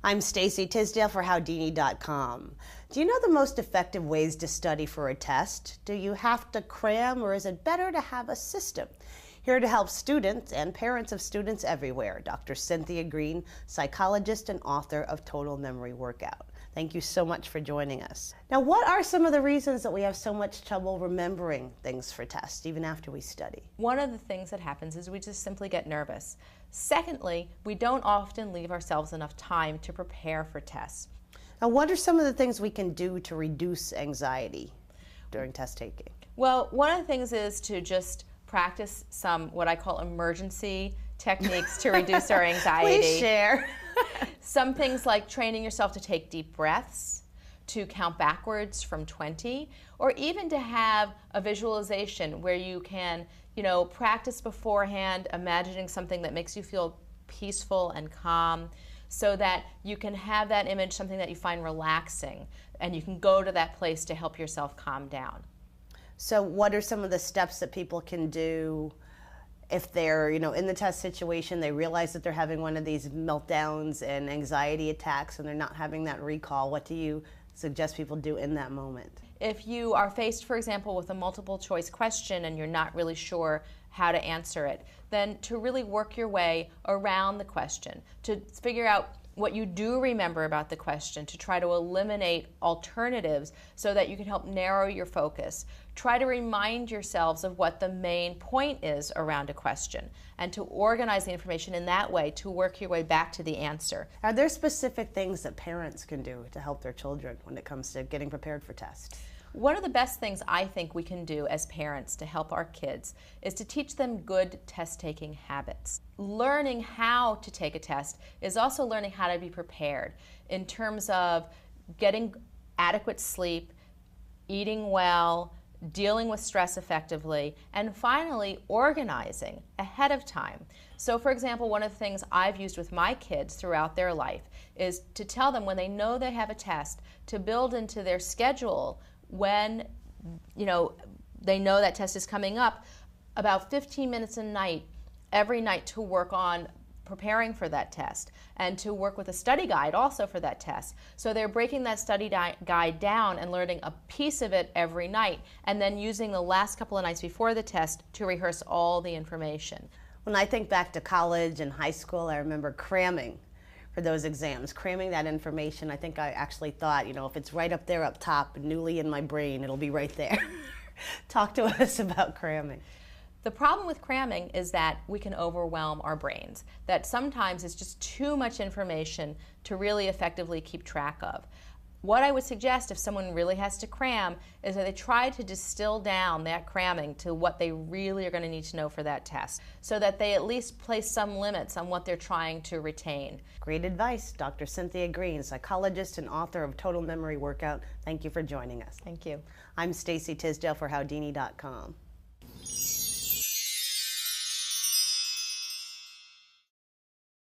I'm Stacy Tisdale for Howdini.com. Do you know the most effective ways to study for a test? Do you have to cram, or is it better to have a system? Here to help students and parents of students everywhere, Dr. Cynthia Green, psychologist and author of Total Memory Workout. Thank you so much for joining us. Now, what are some of the reasons that we have so much trouble remembering things for tests, even after we study? One of the things that happens is we just simply get nervous. Secondly, we don't often leave ourselves enough time to prepare for tests. Now, what are some of the things we can do to reduce anxiety during test taking? Well, one of the things is to just practice some what I call emergency techniques to reduce our anxiety. Please share. Some things like training yourself to take deep breaths, to count backwards from 20, or even to have a visualization where you can, practice beforehand, imagining something that makes you feel peaceful and calm, so that you can have that image, something that you find relaxing, and you can go to that place to help yourself calm down. So what are some of the steps that people can do if they're, in the test situation, they realize that they're having one of these meltdowns and anxiety attacks and they're not having that recall? What do you suggest people do in that moment? If you are faced, for example, with a multiple choice question and you're not really sure how to answer it, then to really work your way around the question, to figure out what you do remember about the question, to try to eliminate alternatives so that you can help narrow your focus. Try to remind yourselves of what the main point is around a question and to organize the information in that way to work your way back to the answer. Are there specific things that parents can do to help their children when it comes to getting prepared for tests? One of the best things I think we can do as parents to help our kids is to teach them good test-taking habits. Learning how to take a test is also learning how to be prepared in terms of getting adequate sleep, eating well, dealing with stress effectively, and finally organizing ahead of time. So for example, one of the things I've used with my kids throughout their life is to tell them when they know they have a test to build into their schedule when they know that test is coming up, about 15 minutes a night, every night, to work on preparing for that test and to work with a study guide also for that test. So they're breaking that study guide down and learning a piece of it every night and then using the last couple of nights before the test to rehearse all the information. When I think back to college and high school, I remember cramming for those exams, cramming that information. I think I actually thought, if it's right up there up top, newly in my brain, it'll be right there. Talk to us about cramming. The problem with cramming is that we can overwhelm our brains, that sometimes it's just too much information to really effectively keep track of. What I would suggest if someone really has to cram is that they try to distill down that cramming to what they really are going to need to know for that test, so that they at least place some limits on what they're trying to retain. Great advice, Dr. Cynthia Green, psychologist and author of Total Memory Workout. Thank you for joining us. Thank you. I'm Stacy Tisdale for Howdini.com.